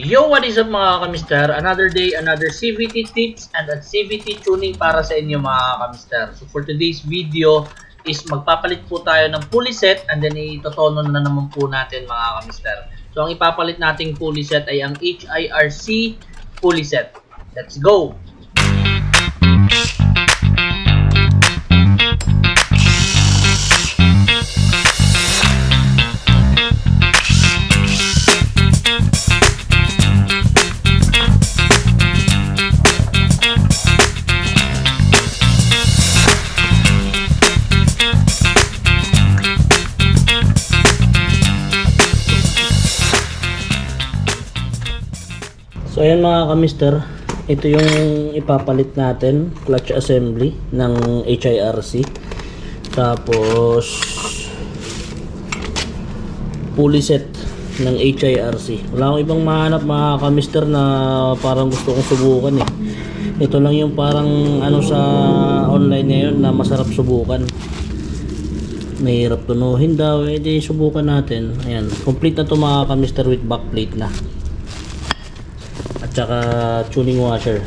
Yo, what is up mga kamister? Another day, another CVT tips and CVT tuning para sa inyo mga kamister. So for today's video is magpapalit po tayo ng pulley set and then itotono na naman po natin mga kamister. So ang ipapalit nating pulley set ay ang HIRC pulley set. Let's go! So ayan mga kamister, ito yung ipapalit natin, clutch assembly ng HIRC. Tapos pulley set ng HIRC. Wala akong ibang mahanap mga kamister na parang gusto kong subukan eh. Ito lang yung parang ano sa online ngayon na masarap subukan. Mahirap tunuhin daw, edi subukan natin. Ayan, complete na to mga kamister with backplate na. Tsaka tuning washer.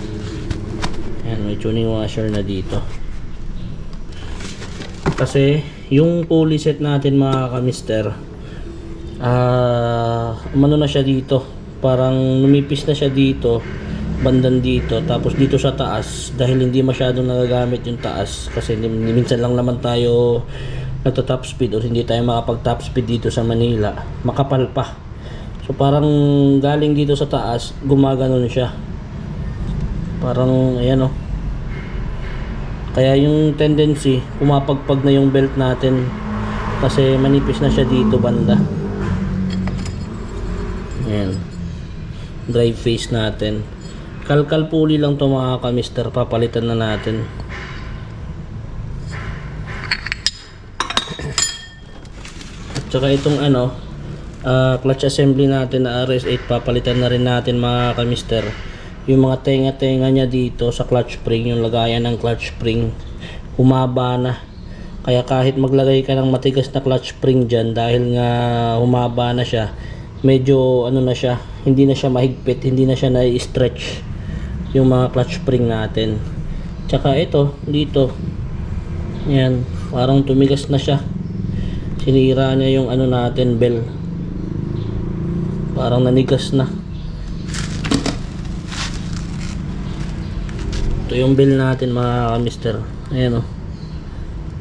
Ayan, may tuning washer na dito. Kasi yung pulley set natin mga kamister, umano na siya dito, parang lumipis na siya dito, bandan dito, tapos dito sa taas, dahil hindi masyadong nagagamit yung taas kasi minsan lang naman tayo nagto-top speed or hindi tayo makapag top speed dito sa Manila, makapal pa. So parang galing dito sa taas, gumaganon siya. Parang ayan oh. Kaya yung tendency, pumapagpag na yung belt natin kasi manipis na siya dito banda. Ayan. Drive face natin. Kalkal pulley lang to mga kamister, papalitan na natin. Tsaka itong ano, clutch assembly natin na RS8, papalitan na rin natin mga kamister. Yung mga tenga-tenga niya dito sa clutch spring, yung lagayan ng clutch spring, humaba na. Kaya kahit maglagay ka ng matigas na clutch spring dyan, dahil nga humaba na siya, medyo ano na siya, hindi na siya mahigpit, hindi na siya na-stretch yung mga clutch spring natin. Tsaka ito, dito, yan, parang tumigas na siya. Sinira niya yung ano natin, bell. Parang nanigas na. Ito yung bell natin mga kamister. Ayan o.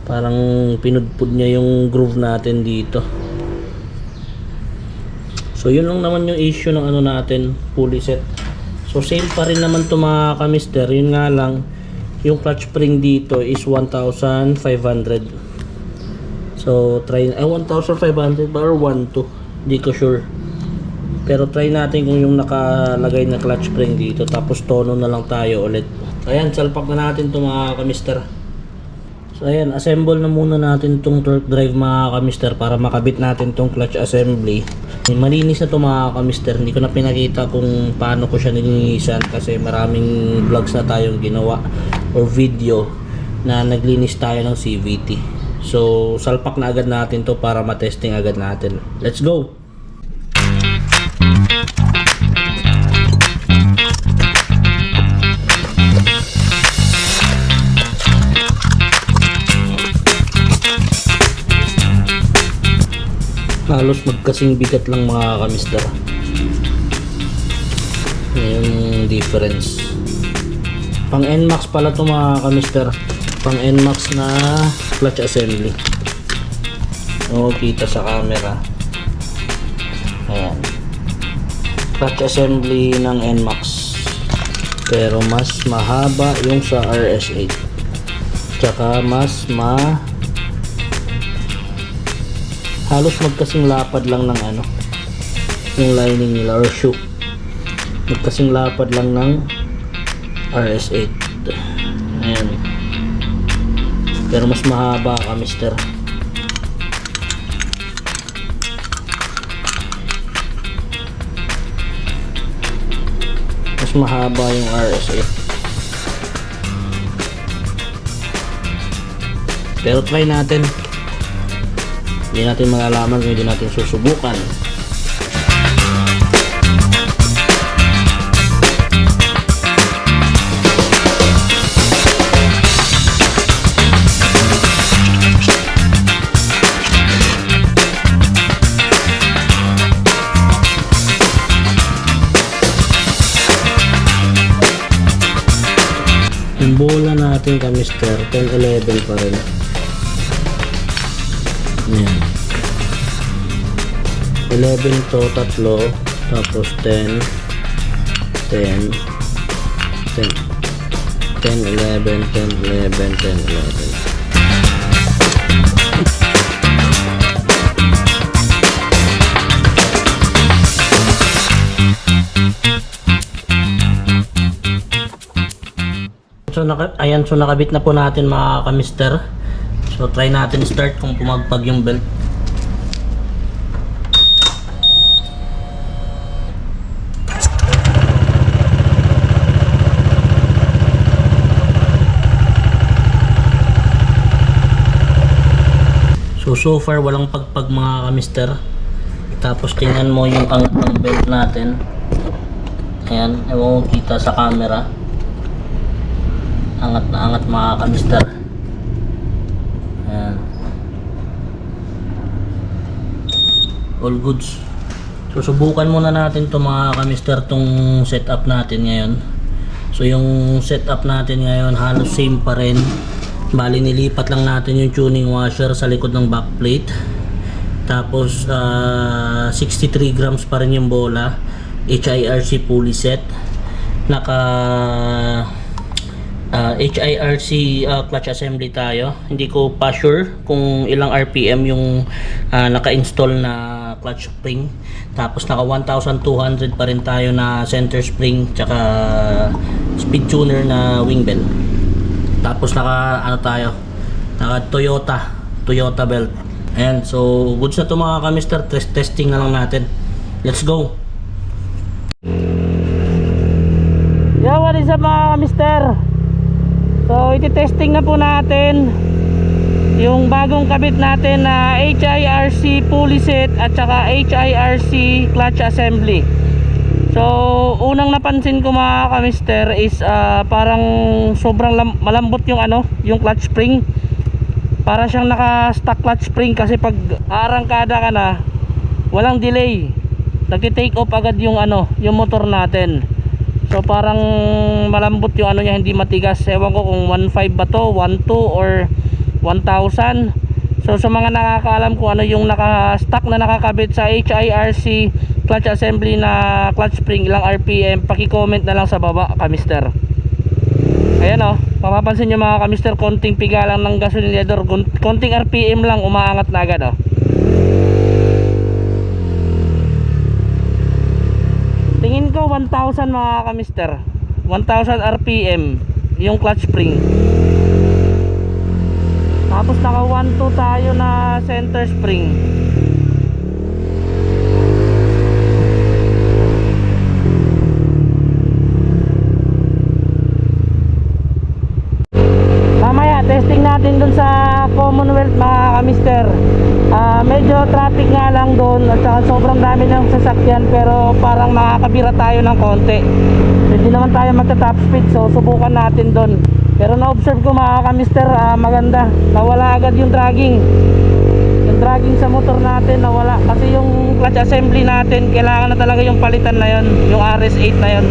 Parang pinudpud niya yung groove natin dito. So yun lang naman yung issue ng ano natin, pulley set. So same pa rin naman to mga kamister. Yun nga lang, yung clutch spring dito is 1,500. So try, 1,500 or 1,200, di ko sure. Pero try natin kung yung nakalagay na clutch spring dito, tapos tono na lang tayo ulit. So ayan, salpak na natin itong mga kamister. So ayan, assemble na muna natin itong torque drive mga kamister para makabit natin itong clutch assembly. Malinis na ito mga kamister, hindi ko na pinakita kung paano ko siya nilinisan kasi maraming vlogs na tayong ginawa or video na naglinis tayo ng CVT. So salpak na agad natin to para matesting agad natin. Let's go! Halos magkasing bigat lang mga kamister. Yung difference. Pang NMAX pala to mga kamister. Pang NMAX na clutch assembly. O kita sa camera. Ayan. Clutch assembly ng NMAX. Pero mas mahaba yung sa RS8. Tsaka mas halos magkasing lapad lang ng ano, yung lining nila or shoe. Magkasing lapad lang ng RS8. Ayan. Pero mas mahaba kamister. Mas mahaba yung RS8. Pero try natin. Hindi natin malalaman kung hindi natin susubukan. bola natin ka mister, 10-11 pa rin. Ayan. 11 to, tatlo. Tapos 10, 10, 10, 10, 11, 10, 11, 10, 11. So, ayan, so nakabit na po natin mga kamister. So try natin start kung pumagpag yung belt. So far walang pagpag mga kamister. Tapos tingnan mo yung angat ng belt natin. Ayan, ewan ko kita sa camera. Angat na angat mga kamister. Ayan. All goods. So subukan muna natin to mga kamister, tong setup natin ngayon. So yung setup natin ngayon halos same pa rin. Bali nilipat lang natin yung tuning washer sa likod ng backplate. Tapos 63 grams pa rin yung bola. HIRC pulley set. Naka HIRC clutch assembly tayo. Hindi ko pa sure kung ilang RPM yung naka-install na clutch spring. Tapos naka 1,200 pa rin tayo na center spring tsaka speed tuner na wing bell. Tapos naka Toyota belt. Ayan, so goods na to mga kamister. Testing na lang natin. Let's go. Yo, what is up mga kamister? So iti-testing na po natin yung bagong kabit natin na HIRC pulley set at saka HIRC clutch assembly. So unang napansin ko mga kamister is parang sobrang malambot yung yung clutch spring. Para siyang naka-stock clutch spring kasi pag aarangkada ka na, walang delay. Nagti-take off agad yung yung motor natin. So parang malambot yung niya, hindi matigas. Ewan ko kung 1.5 ba to, 1.2 or 1,000. So sa mga nakakaalam kung ano yung naka-stock na nakakabit sa HIRC clutch assembly na clutch spring, ilang RPM, paki-comment na lang sa baba kamister. Ayan mapapansin nyo mga kamister, konting piga lang ng gasolinador, konting RPM lang, umaangat na agad Tingin ko 1,000 mga kamister, 1,000 RPM yung clutch spring. Tapos naka 1.2 tayo na center spring. Mamaya testing natin dun sa Commonwealth mga kamister. Medyo traffic nga lang doon at saka sobrang dami ng sasakyan, pero parang makakabira tayo ng konti. Hindi naman tayo magta-top speed, so subukan natin doon. Pero na-observe ko mga kamister, maganda. Nawala agad yung dragging. Yung dragging sa motor natin nawala. Kasi yung clutch assembly natin, kailangan na talaga yung palitan na yon, yung RS8 na yon.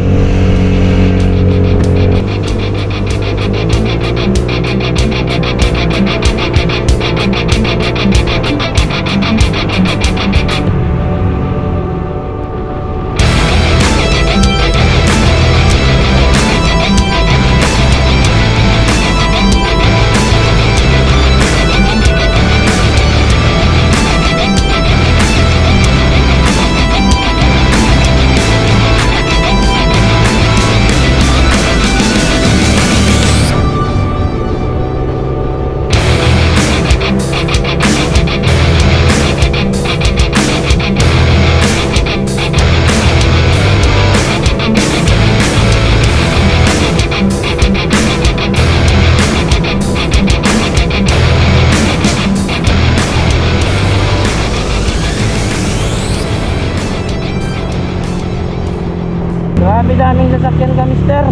Daming sasakyan kamister,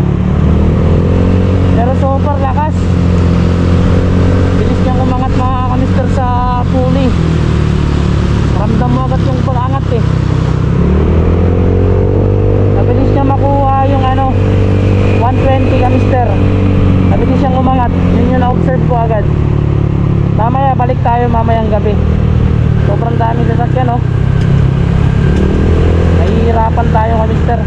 pero so far lakas. Bilis niyang umangat mga kamister sa pulley. Ramdam mo agad yung pag-angat Mabilis niya makuha yung 120 kamister. Mabilis siyang umangat. Yun yung na-observe ko agad. Mamaya balik tayo mamayang gabi. Sobrang dami sasakyan, oh. Nahihirapan tayo ka, mister.